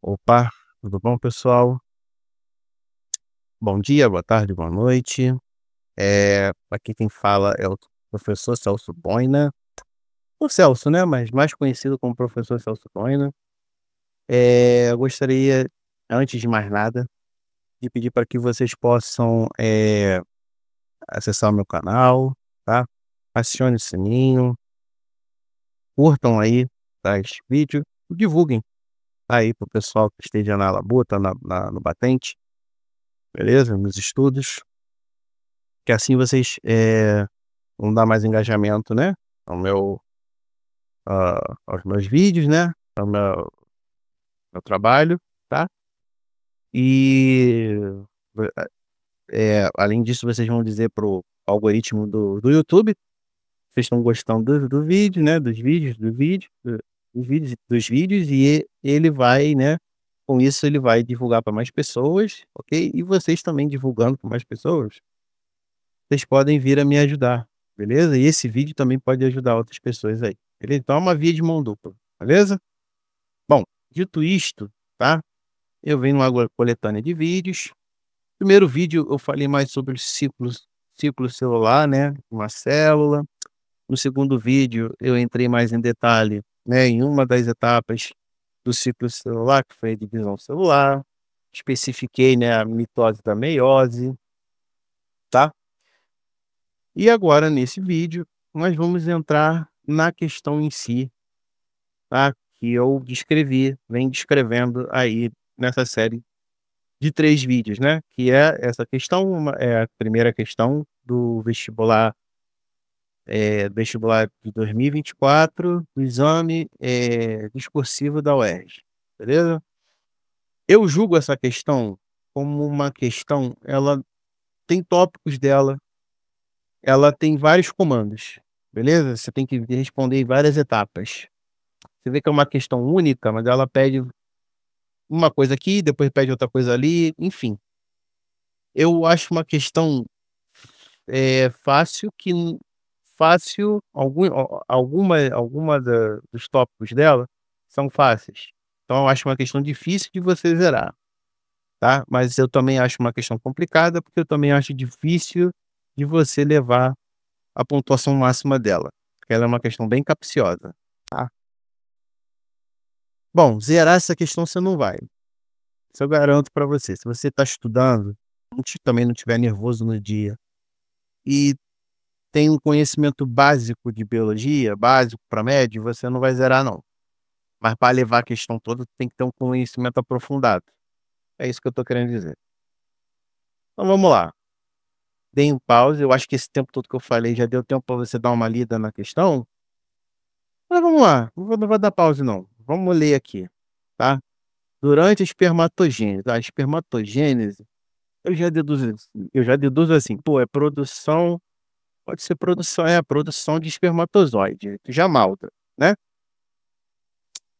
Opa, tudo bom, pessoal? Bom dia, boa tarde, boa noite. Aqui quem fala é o professor Celso Boina, o Celso, né, mas mais conhecido como professor Celso Boina. Eu gostaria, antes de mais nada, de pedir para que vocês possam, acessar o meu canal, tá? Acione o sininho, curtam aí, tá, este vídeo, divulguem aí para o pessoal que esteja na labuta, no batente, beleza? Nos estudos, que assim vocês, vão dar mais engajamento, né, ao aos meus vídeos, né, ao meu trabalho, tá. E, além disso, vocês vão dizer para o algoritmo do YouTube, que vocês estão gostando do vídeo, né, dos vídeos, e ele vai, né, com isso ele vai divulgar para mais pessoas, ok. E vocês também divulgando para mais pessoas, vocês podem vir a me ajudar, beleza? E esse vídeo também pode ajudar outras pessoas aí, beleza? Então é uma via de mão dupla, beleza? Bom, dito isto, tá? Eu venho numa coletânea de vídeos. Primeiro vídeo eu falei mais sobre os ciclo celular, né? Uma célula. No segundo vídeo eu entrei mais em detalhe, né? Em uma das etapas do ciclo celular, que foi a divisão celular. Especifiquei, né? A mitose da meiose, tá? E agora, nesse vídeo, nós vamos entrar na questão em si, tá? Que eu venho descrevendo aí nessa série de 3 vídeos, né? Que é essa questão, é a primeira questão do vestibular de 2024, do exame, discursivo da UERJ, beleza? Eu julgo essa questão como uma questão, ela tem tópicos dela. Ela tem vários comandos, beleza? Você tem que responder em várias etapas. Você vê que é uma questão única, mas ela pede uma coisa aqui, depois pede outra coisa ali, enfim. Eu acho uma questão, fácil fácil, alguma dos tópicos dela são fáceis. Então eu acho uma questão difícil de você zerar, tá? Mas eu também acho uma questão complicada, porque eu também acho difícil de você levar a pontuação máxima dela, porque ela é uma questão bem capciosa, tá. Bom, zerar essa questão você não vai, isso eu garanto para você. Se você está estudando, também não estiver nervoso no dia, e tem um conhecimento básico de biologia, básico para médio, você não vai zerar não. Mas para levar a questão toda, tem que ter um conhecimento aprofundado. É isso que eu estou querendo dizer. Então vamos lá, deem um pause, eu acho que esse tempo todo que eu falei já deu tempo para você dar uma lida na questão. Mas vamos lá, não vou dar pause não, vamos ler aqui, tá. Durante a espermatogênese, a espermatogênese, eu já deduzo assim, pô, é produção, pode ser produção, é a produção de espermatozoide, já malta, né.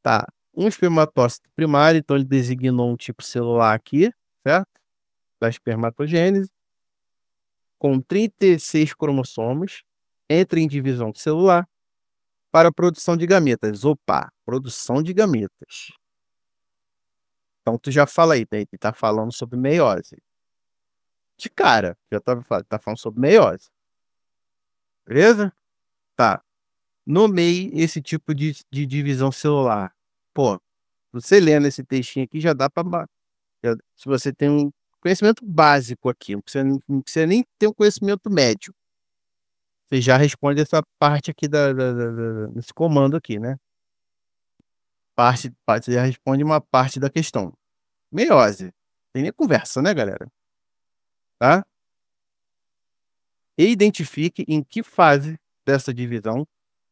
Tá, um espermatócito primário, então ele designou um tipo celular aqui, certo, da espermatogênese, com 36 cromossomos, entra em divisão celular para a produção de gametas. Opa, produção de gametas. Então tu já fala aí, ele tá falando sobre meiose. De cara, já tá falando sobre meiose, beleza? Tá. Nomei esse tipo de divisão celular. Pô, você lendo esse textinho aqui já dá para, se você tem um conhecimento básico aqui, não precisa nem ter um conhecimento médio, você já responde essa parte aqui desse comando aqui, né. Você já responde uma parte da questão. Meiose, tem nem conversa, né, galera, tá. E identifique em que fase dessa divisão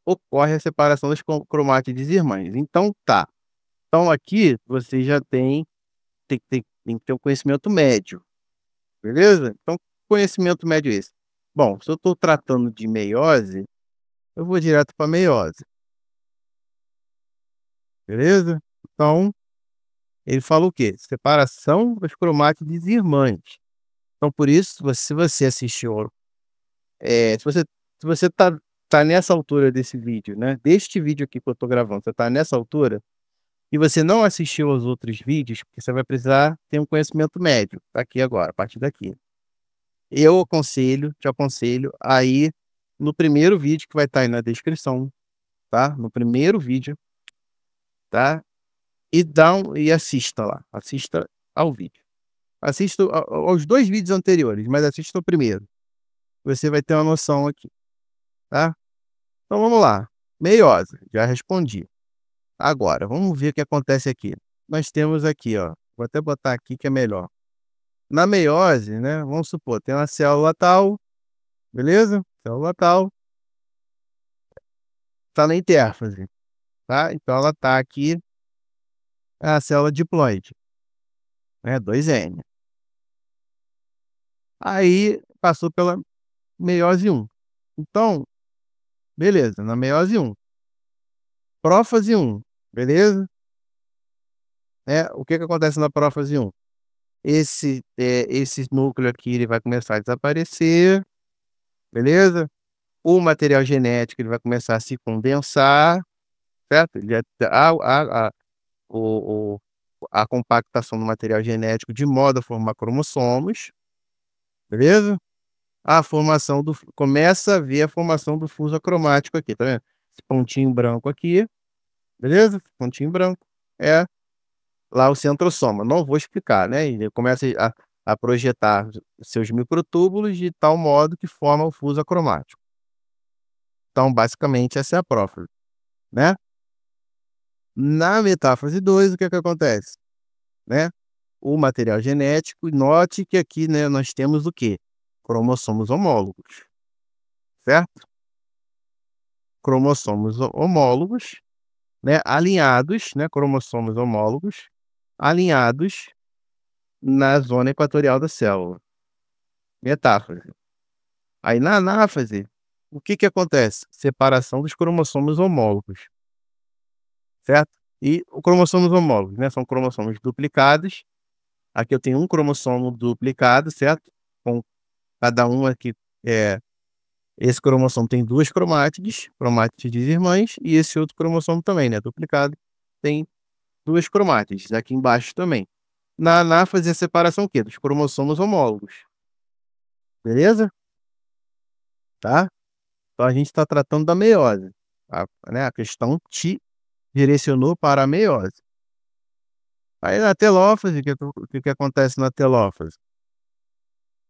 ocorre a separação das cromátides irmãs. Então tá, então aqui você já tem que ter um conhecimento médio, beleza? Então, conhecimento médio é esse. Bom, se eu estou tratando de meiose, eu vou direto para meiose, beleza? Então, ele fala o quê? Separação das cromátides irmãs. Então, por isso, se você assistiu, se você tá nessa altura desse vídeo, né, deste vídeo aqui que eu tô gravando, você tá nessa altura, e você não assistiu aos outros vídeos, porque você vai precisar ter um conhecimento médio, tá aqui agora, a partir daqui. Eu te aconselho a ir no primeiro vídeo que vai estar aí na descrição, tá? No primeiro vídeo, tá? E assista lá, assista ao vídeo. Assista aos 2 vídeos anteriores, mas assista o primeiro. Você vai ter uma noção aqui, tá? Então vamos lá. Meiose, já respondi. Agora, vamos ver o que acontece aqui. Nós temos aqui, ó, vou até botar aqui que é melhor. Na meiose, né, vamos supor, tem uma célula tal, beleza? Célula tal, tá na intérfase, tá? Então ela tá aqui, é a célula diploide, né, 2N. Aí passou pela meiose 1. Então, beleza, na meiose 1. Prófase 1, beleza? O que que acontece na prófase 1? Esse núcleo aqui ele vai começar a desaparecer, beleza? O material genético ele vai começar a se condensar, certo? Ele o a compactação do material genético de modo a formar cromossomos, beleza? A formação do começa a ver a formação do fuso acromático aqui, tá vendo? Esse pontinho branco aqui, beleza? Esse pontinho branco é lá o centrosoma. Não vou explicar, né? Ele começa a projetar seus microtúbulos de tal modo que forma o fuso acromático. Então, basicamente, essa é a prófase, né? Na metáfase 2, o que é que acontece? Né? O material genético, e note que aqui, né, nós temos o quê? Cromossomos homólogos, certo? Cromossomos homólogos, né, alinhados, né, cromossomos homólogos, alinhados na zona equatorial da célula. Metáfase. Aí na anáfase, o que que acontece? Separação dos cromossomos homólogos, certo? E os cromossomos homólogos, né, são cromossomos duplicados. Aqui eu tenho um cromossomo duplicado, certo? Com cada um aqui, esse cromossomo tem 2 cromátides irmãs, e esse outro cromossomo também, né, duplicado, tem 2 cromátides, aqui embaixo também. Na anáfase, a separação o quê? Dos cromossomos homólogos. Beleza? Tá? Então a gente está tratando da meiose. Né, a questão te direcionou para a meiose. Aí na telófase, o que que acontece na telófase?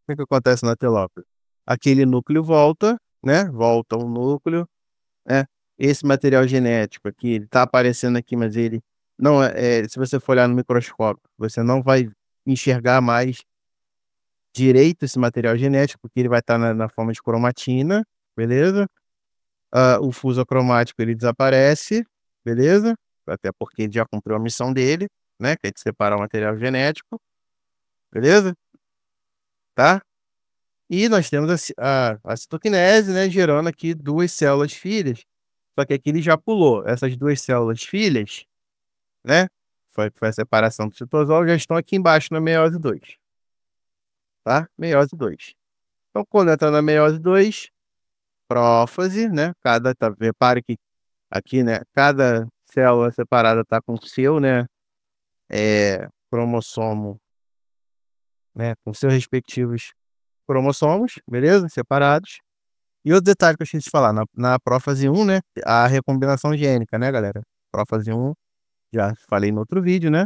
O que que acontece na telófase? Aquele núcleo volta, né? Volta um núcleo, né? Esse material genético aqui, ele tá aparecendo aqui, mas ele não se você for olhar no microscópio, você não vai enxergar mais direito esse material genético, porque ele vai estar na forma de cromatina, beleza? O fuso cromático ele desaparece, beleza? Até porque ele já cumpriu a missão dele, né? Que é de separar o material genético, beleza? Tá? E nós temos a citoquinese, né? Gerando aqui 2 células filhas. Só que aqui ele já pulou. Essas 2 células filhas, né? Foi a separação do citosol, já estão aqui embaixo na meiose 2. Tá? Meiose 2. Então, quando entra na meiose 2, prófase, né? Repare que aqui, né? Cada célula separada está com o seu, né? Cromossomo, né? Com seus respectivos cromossomos, beleza? Separados. E outro detalhe que eu esqueci de falar, na prófase 1, né? A recombinação gênica, né, galera? Prófase 1, já falei no outro vídeo, né?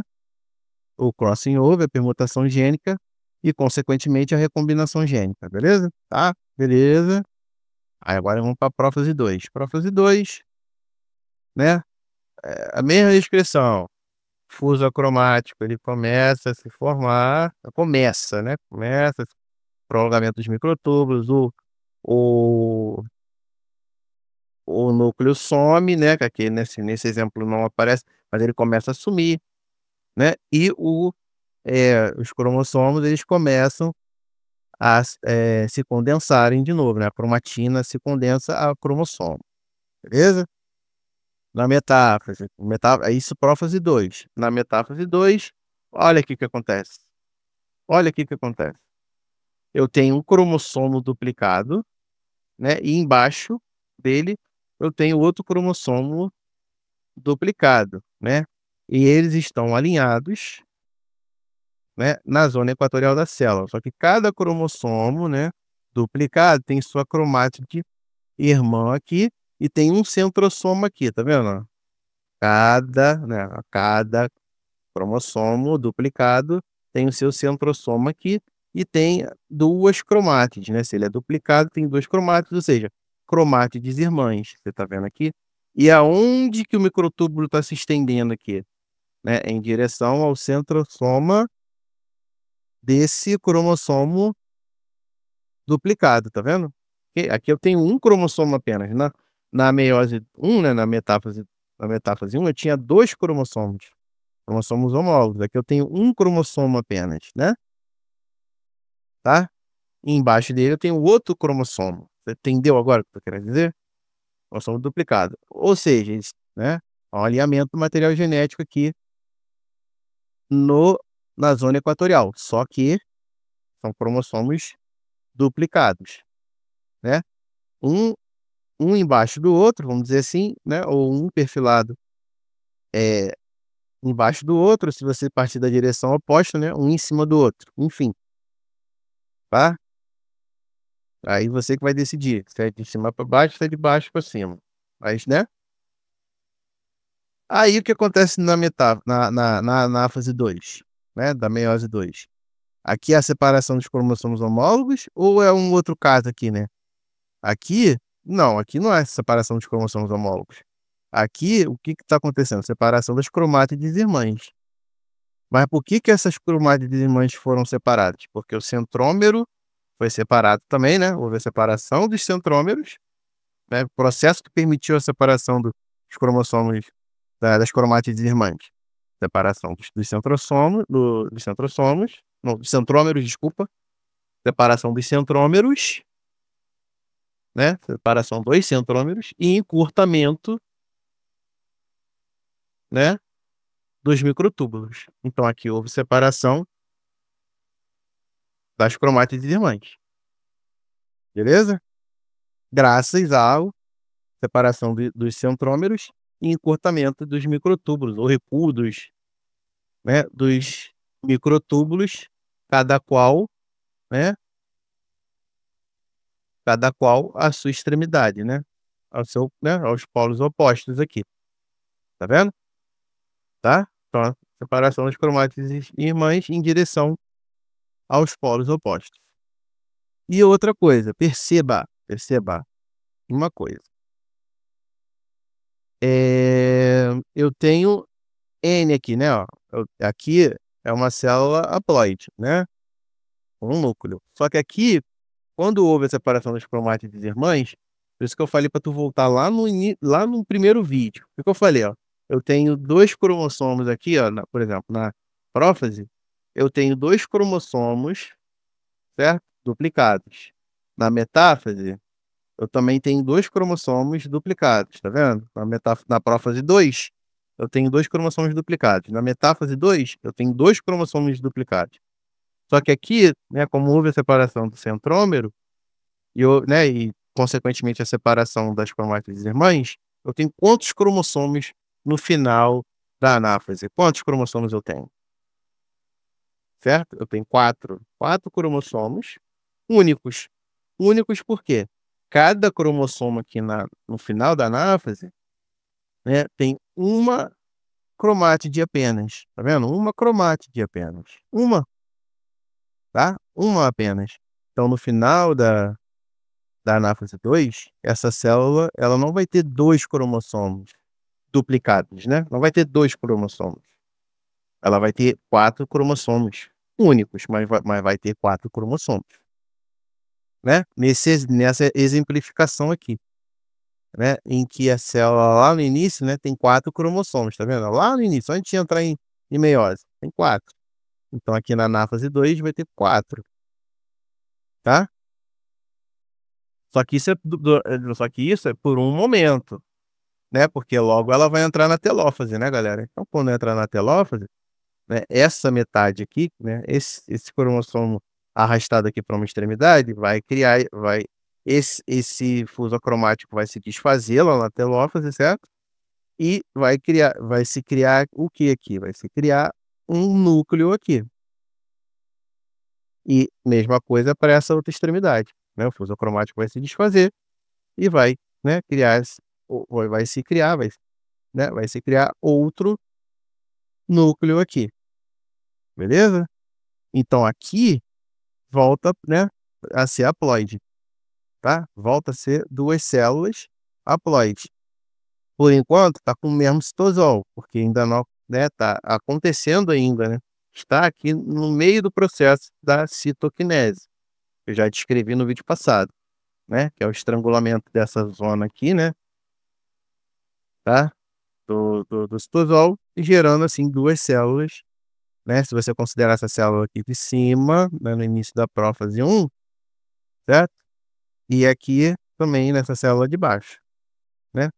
O crossing over, a permutação gênica e, consequentemente, a recombinação gênica, beleza? Tá? Beleza. Aí agora vamos para a prófase 2. Prófase 2, né? A mesma descrição. Fuso acromático, ele começa a se formar, começa, né? Começa prolongamento dos microtúbulos, o, o núcleo some, né? Que aqui nesse exemplo não aparece, mas ele começa a sumir, né? E os cromossomos eles começam a se condensarem de novo, né? A cromatina se condensa a cromossomo, beleza? Na metáfase, isso prófase 2. Na metáfase 2, olha aqui o que acontece. Olha aqui o que acontece. Eu tenho um cromossomo duplicado, né? E embaixo dele eu tenho outro cromossomo duplicado, né? e eles estão alinhados, né, na zona equatorial da célula. Só que cada cromossomo, né, duplicado tem sua cromátide irmã aqui e tem um centrossomo aqui, tá vendo, ó? Cada cromossomo duplicado tem o seu centrossomo aqui e tem 2 cromátides, né? Se ele é duplicado, tem 2 cromátides, ou seja, cromátides irmãs, você tá vendo aqui? E aonde que o microtúbulo está se estendendo aqui, né? Em direção ao centrosoma desse cromossomo duplicado, tá vendo? Aqui eu tenho um cromossomo apenas. Na meiose 1, né, na metáfase 1, eu tinha 2 cromossomos homólogos. Aqui eu tenho um cromossomo apenas, né? Tá? E embaixo dele eu tenho outro cromossomo. Você entendeu agora o que eu tô querendo dizer? Cromossomo duplicado. Ou seja, né, há um alinhamento do material genético aqui na zona equatorial. Só que são cromossomos duplicados, né? Um embaixo do outro, vamos dizer assim, né? Ou um perfilado embaixo do outro, se você partir da direção oposta, né? Um em cima do outro, enfim, tá? Aí você que vai decidir se é de cima para baixo, se é de baixo para cima. Mas, né? Aí o que acontece na fase 2, né? Da meiose 2? Aqui é a separação dos cromossomos homólogos ou é um outro caso aqui, né? Aqui, não, aqui não é separação dos cromossomos homólogos. Aqui, o que está acontecendo? Separação das cromátides irmãs. Mas por que essas cromátides irmãs foram separadas? Porque o centrômero foi separado também, né? Houve a separação dos centrômeros, né? O processo que permitiu a separação dos cromossomos, das cromátides irmãs. Separação dos centrossomos, não, dos centrômeros, desculpa. Separação dos centrômeros, né? Separação dos centrômeros e encurtamento, né, dos microtúbulos. Então aqui houve separação das cromátides irmãs. Beleza? Graças à separação dos centrômeros e encurtamento dos microtúbulos, ou recuo dos microtúbulos, cada qual, né, cada qual a sua extremidade, né, aos polos opostos aqui. Tá vendo? Tá? Então, a separação das cromátides irmãs em direção aos polos opostos. E outra coisa, perceba uma coisa. Eu tenho N aqui, né, ó. Aqui é uma célula haploide, né, com um núcleo. Só que aqui, quando houve a separação das cromátides irmãs, por isso que eu falei para tu voltar lá no primeiro vídeo. O que eu falei, ó? Eu tenho 2 cromossomos aqui, ó, por exemplo, na prófase, eu tenho 2 cromossomos, certo? Duplicados. Na metáfase, eu também tenho 2 cromossomos duplicados, tá vendo? Na prófase 2, eu tenho 2 cromossomos duplicados. Na metáfase 2, eu tenho 2 cromossomos duplicados. Só que aqui, né, como houve a separação do centrômero e consequentemente a separação das cromátides irmãs, eu tenho quantos cromossomos no final da anáfase? Quantos cromossomos eu tenho? Certo? Eu tenho 4 cromossomos únicos. Únicos por quê? Cada cromossomo aqui no final da anáfase, né, tem uma cromátide apenas. Tá vendo? Uma cromátide apenas. Uma, tá? Uma apenas. Então, no final da anáfase 2, essa célula ela não vai ter 2 cromossomos duplicados, né? Não vai ter 2 cromossomos. Ela vai ter 4 cromossomos únicos, mas vai ter 4 cromossomos, né? Nessa exemplificação aqui, né? Em que a célula lá no início, né, tem 4 cromossomos, tá vendo? Lá no início, antes de entrar em meiose, tem 4. Então aqui na anáfase 2 vai ter 4, tá? Só que isso é por um momento, né? Porque logo ela vai entrar na telófase, né, galera? Então, quando entrar na telófase, né, essa metade aqui, né, esse cromossomo arrastado aqui para uma extremidade, esse fuso acromático vai se desfazer lá na telófase, certo? e vai se criar o que aqui? Vai se criar um núcleo aqui. E mesma coisa para essa outra extremidade, né, o fluxo cromático vai se desfazer e vai, né, criar esse vai se criar, né, vai se criar outro núcleo aqui, beleza? Então aqui volta, né, a ser haploide, tá? Volta a ser 2 células haploide. Por enquanto tá com o mesmo citosol, porque ainda não, né, tá acontecendo ainda, né, está aqui no meio do processo da citoquinese, eu já descrevi no vídeo passado, né, que é o estrangulamento dessa zona aqui, né, tá, do citosol, e gerando, assim, 2 células, né, se você considerar essa célula aqui de cima, né, no início da prófase 1, certo? E aqui também nessa célula de baixo, né,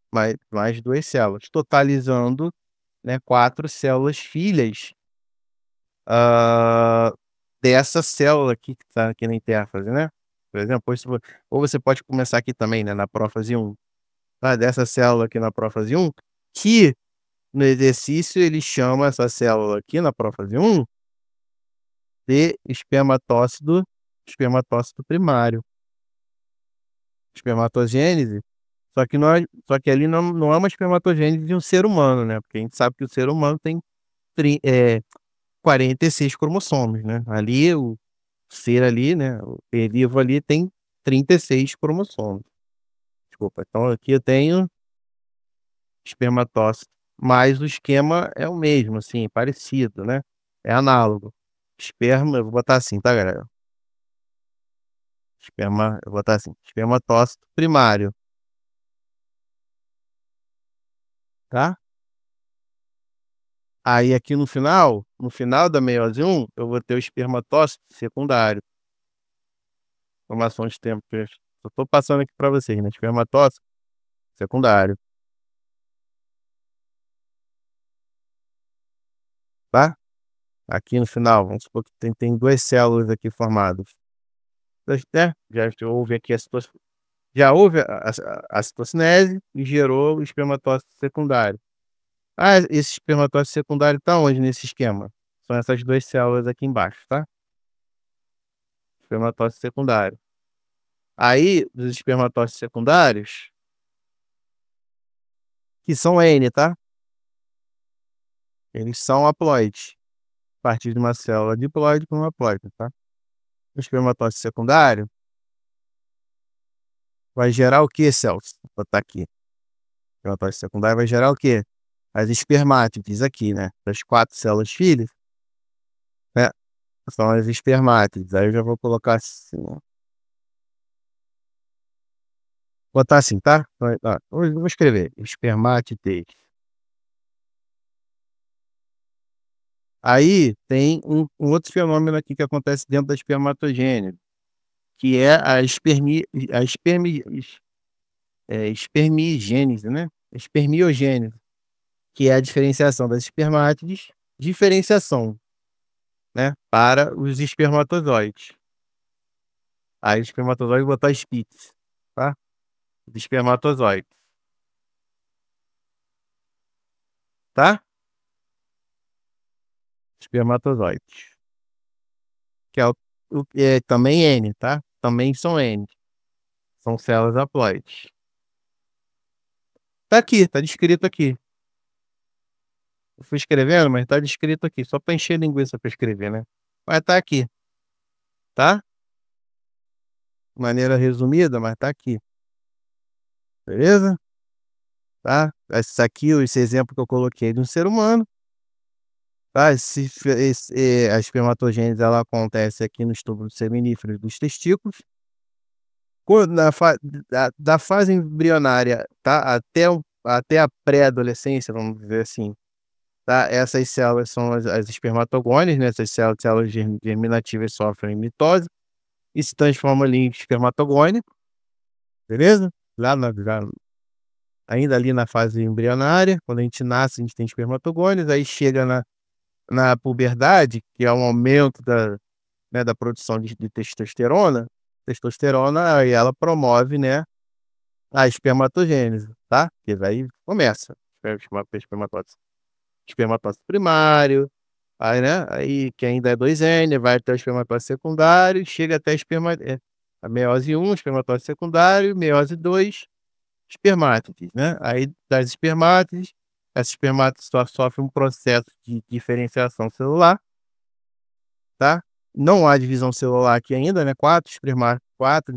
mais 2 células, totalizando, né, 4 células filhas, hã, dessa célula aqui que está aqui na intérfase, né. Por exemplo, ou você pode começar aqui também, né, na prófase 1, tá, dessa célula aqui na prófase 1, que no exercício ele chama essa célula aqui na prófase 1 de espermatócito primário. Espermatogênese, só que ali não é uma espermatogênese de um ser humano, né, porque a gente sabe que o ser humano tem 46 cromossomos, né, ali o ser ali, né, o ser vivo ali tem 36 cromossomos. Desculpa, então aqui eu tenho espermatócito, mas o esquema é o mesmo, assim, parecido, né, é análogo. Eu vou botar assim, tá, galera? Eu vou botar assim, espermatócito primário, tá? Aí aqui no final da meiose 1, eu vou ter o espermatócito secundário. Formação de tempo que eu tô passando aqui para vocês, né, espermatócito secundário, tá? Aqui no final, vamos supor que tem 2 células aqui formadas. Né, já houve aqui já houve a citocinese e gerou o espermatócito secundário. Ah, esse espermatócito secundário tá onde nesse esquema? São essas 2 células aqui embaixo, tá? Espermatócito secundário. Aí, dos espermatócitos secundários, que são N, tá? Eles são haploides, a partir de uma célula diploide para uma haploide, tá? O espermatócito secundário vai gerar o que, Celso? Vou botar aqui. O espermatócito secundário vai gerar o quê? As espermátides aqui, né? Das 4 células filhas, né? São as espermátides. Aí eu já vou colocar assim, ó. Botar assim, tá? Ó, eu vou escrever espermátides. Aí tem um outro fenômeno aqui que acontece dentro da espermatogênese, que é a espermigênese, né? Espermiogênese, que é a diferenciação das espermátides, diferenciação, né, para os espermatozoides. Aí os espermatozoides vou botar spitz, tá? Os espermatozoides, tá? Espermatozoides, que é também N, tá? Também são N, são células haploides. Tá aqui, tá descrito aqui. Eu fui escrevendo, mas tá descrito aqui, só para encher linguiça para escrever, né. Mas tá aqui, tá? De maneira resumida, mas tá aqui, beleza? Tá? Esse exemplo que eu coloquei de um ser humano, tá? A espermatogênese ela acontece aqui nos túbulos seminíferos dos testículos. Quando da fase embrionária, tá? Até a pré-adolescência, vamos dizer assim, tá? Essas células são as espermatogônias, né? Essas células germinativas sofrem mitose e se transformam ali em espermatogônio, beleza? Já ainda ali na fase embrionária, quando a gente nasce, a gente tem espermatogônios, aí chega na puberdade, que é um aumento né, da produção de testosterona, aí ela promove, né, a espermatogênese, tá? Que aí começa. espermatócito primário, aí, né? Aí, que ainda é 2N, vai até o espermatócito secundário, chega até a meiose 1, espermatócito secundário, meiose 2, espermátides, né? Aí, das espermátides, essa espermátides sofre um processo de diferenciação celular, tá? Não há divisão celular aqui ainda, né? Quatro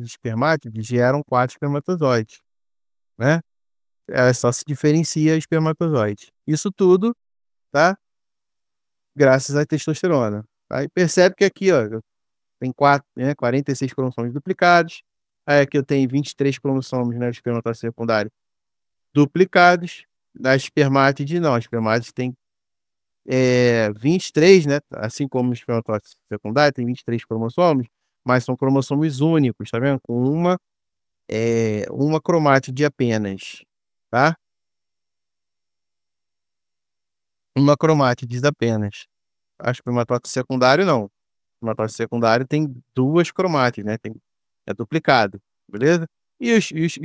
espermátides geram 4 espermatozoides, né? Só se diferencia espermatozoide. Isso tudo, tá? Graças à testosterona. Aí percebe que aqui, ó, tem 46 cromossomos duplicados. Aí aqui eu tenho 23 cromossomos, né, do espermatócito secundário duplicados. Da espermátide, não. A espermátide tem 23, né? Assim como o espermatócito secundário tem 23 cromossomos, mas são cromossomos únicos, tá vendo? Com uma cromátide apenas, tá? Uma cromátide apenas. A espermatócito secundário, não. O espermatócito secundário tem 2 cromátides, né? É duplicado, beleza? E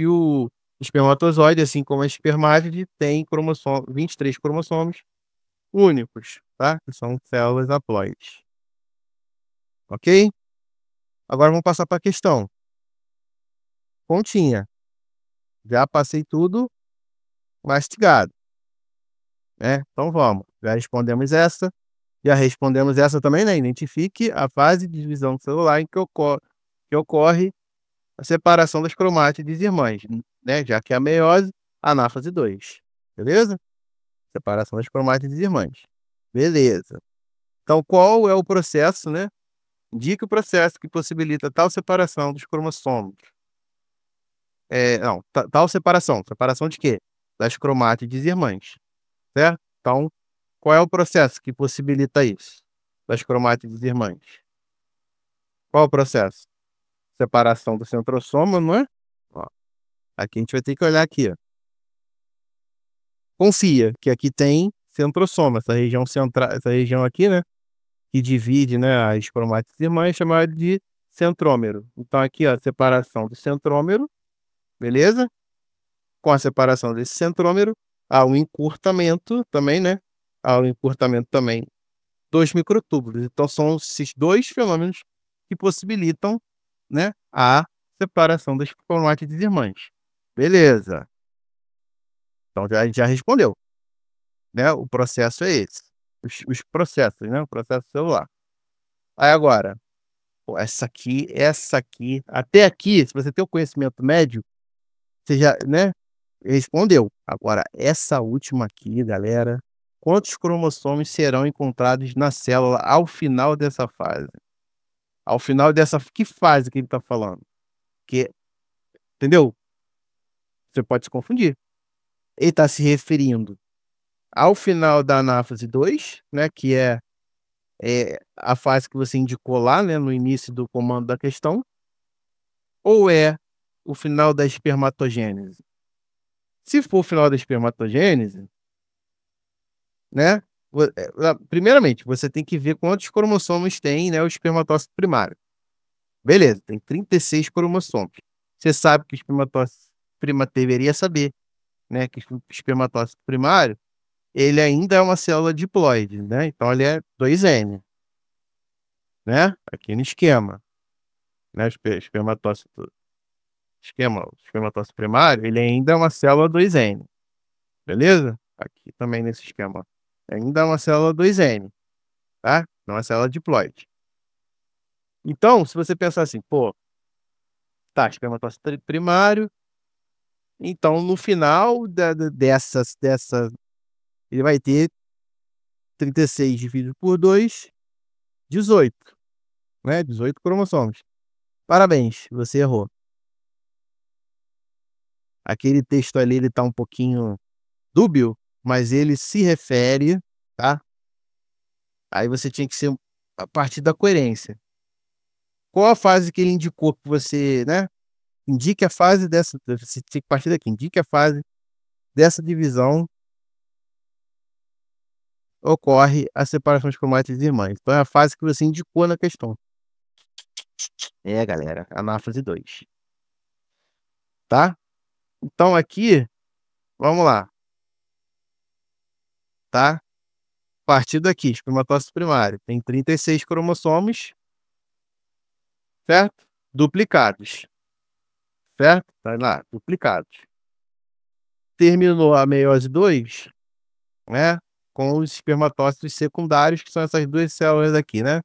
o espermatozoide, assim como a espermátide, tem 23 cromossomos únicos, tá? Que são células haploides. Ok? Agora vamos passar para a questão. Continha. Já passei tudo mastigado, né? Então vamos. Já respondemos essa. Já respondemos essa também, né? Identifique a fase de divisão celular em que ocorre a separação das cromátides irmãs, né? Já que é a meiose, anáfase 2. Beleza? Separação das cromátides irmãs. Beleza. Então, qual é o processo, né? Indique o processo que possibilita tal separação dos cromossomos. Não, tal separação. Separação de quê? Das cromátides irmãs, certo? Então, qual é o processo que possibilita isso? Das cromátides irmãs. Qual é o processo? Separação do centrosoma, não é? Ó, aqui a gente vai ter que olhar aqui, ó. Confia que aqui tem centrosoma, essa região central, essa região aqui, né? Que divide, né, as cromátides irmãs, é chamada de centrômero. Então, aqui, ó, separação do centrômero, beleza? Com a separação desse centrômero, há um encurtamento também, né? Há um encurtamento também dos microtúbulos. Então, são esses dois fenômenos que possibilitam, né, a separação das cromátides irmãs. Beleza. Então, já respondeu, né? O processo é esse. Os processos, né? O processo celular. Aí agora, pô, essa aqui, até aqui, se você tem o conhecimento médio, você já, né, respondeu. Agora, essa última aqui, galera, quantos cromossomos serão encontrados na célula ao final dessa fase? Ao final dessa, que fase que ele está falando? Que, entendeu? Você pode se confundir. Ele está se referindo ao final da anáfase 2, né, que é a fase que você indicou lá, né, no início do comando da questão, ou é o final da espermatogênese? Se for o final da espermatogênese, né, primeiramente, você tem que ver quantos cromossomos tem, né, o espermatócito primário. Beleza, tem 36 cromossomos. Você sabe que o espermatócito primário deveria saber, né, que o espermatócito primário, ele ainda é uma célula diploide, né? Então ele é 2N, né? Aqui no esquema, né? O espermatócito primário, ele ainda é uma célula 2N, beleza? Aqui também nesse esquema, ainda é uma célula 2N, tá? Não é uma célula diploide. Então, se você pensar assim, pô, tá, espermatócito primário, então no final dessa, ele vai ter 36 dividido por 2, 18, né? 18 cromossomos. Parabéns, você errou. Aquele texto ali, ele tá um pouquinho dúbio, mas ele se refere, tá? Aí você tinha que ser a partir da coerência. Qual a fase que ele indicou que você, né? Indique a fase dessa, você tinha que partir daqui, indique a fase dessa divisão ocorre a separação de cromátides irmãs. Então é a fase que você indicou na questão. Galera, anáfase 2. Tá? Então aqui, vamos lá. tá? A partir daqui, espermatozoide primário, tem 36 cromossomos, certo? Duplicados, certo? Tá lá, duplicados. Terminou a meiose 2, né, com os espermatócitos secundários, que são essas 2 células aqui, né?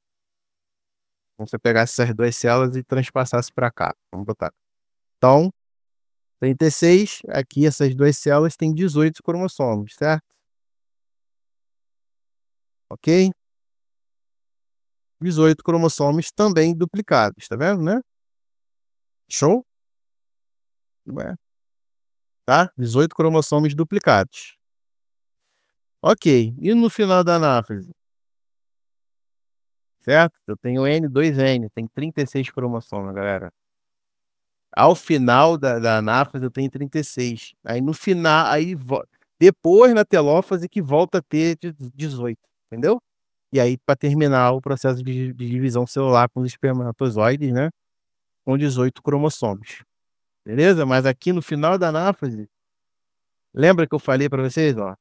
Vamos você pegasse essas 2 células e transpassasse para cá, vamos botar. Então, 36, aqui essas 2 células têm 18 cromossomos, certo? Ok? 18 cromossomos também duplicados, tá vendo, né? Show? Ué, tá? 18 cromossomos duplicados. Ok, e no final da anáfase? Certo? Eu tenho N, 2N, tem 36 cromossomos, galera. Ao final da anáfase eu tenho 36. Aí no final, depois na telófase que volta a ter 18, entendeu? E aí para terminar o processo de divisão celular com os espermatozoides, né, com 18 cromossomos, beleza? Mas aqui no final da anáfase, lembra que eu falei para vocês, ó,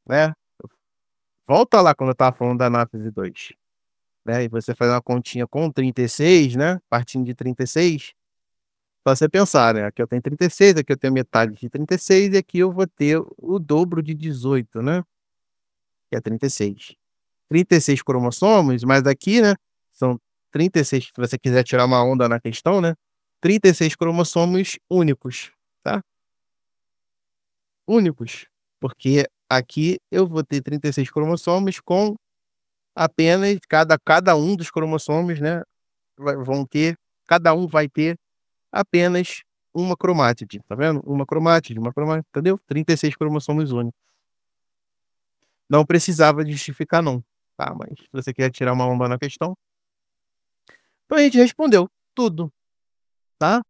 né, volta lá quando eu estava falando da anáfase 2, né, e você faz uma continha com 36, né, partindo de 36, só você pensar, né, aqui eu tenho 36, aqui eu tenho metade de 36 e aqui eu vou ter o dobro de 18, né, que é 36. 36 cromossomos, mas aqui, né, são 36, se você quiser tirar uma onda na questão, né, 36 cromossomos únicos, tá? Únicos, porque aqui eu vou ter 36 cromossomos com apenas cada um dos cromossomos, né, vão ter, cada um vai ter apenas uma cromátide, tá vendo? Uma cromátide, entendeu? 36 cromossomos únicos. Não precisava justificar não, tá? Mas se você quer tirar uma onda na questão, então a gente respondeu tudo, tá?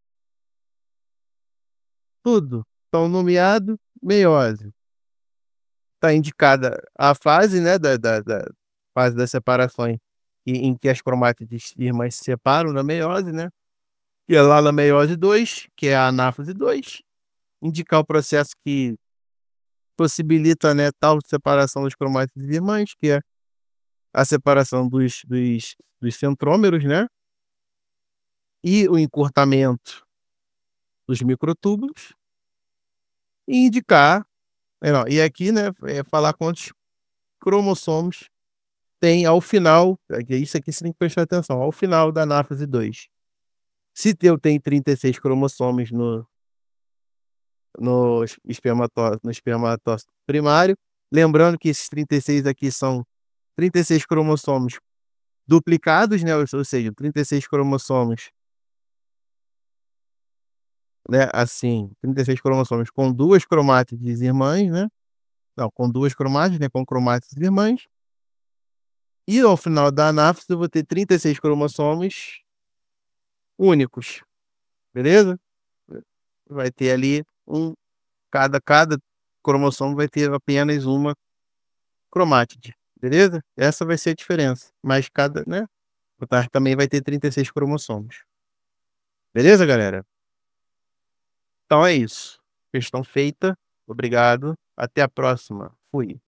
Tudo. Então, nomeado, meiose. Tá indicada a fase, né, da fase das separações em que as cromátides irmãs se separam na meiose, né? E é lá na meiose 2, que é a anáfase 2, indicar o processo que possibilita, né, tal separação das cromátides irmãs, que é a separação dos centrômeros, né? E o encurtamento dos microtúbulos, e indicar, não, e aqui, né, falar quantos cromossomos tem ao final, isso aqui você tem que prestar atenção, ao final da anáfase 2. Se eu tenho 36 cromossomos no espermatócito primário, lembrando que esses 36 aqui são 36 cromossomos duplicados, né, ou seja, 36 cromossomos, né, assim, 36 cromossomos com 2 cromátides irmãs, né, não, com 2 cromátides, né, com cromátides irmãs, e ao final da anáfase eu vou ter 36 cromossomos únicos, beleza? Vai ter ali cada cromossomo vai ter apenas uma cromátide, beleza? Essa vai ser a diferença, mas cada, né, também vai ter 36 cromossomos. Beleza, galera? Então é isso. Questão feita. Obrigado. Até a próxima. Fui.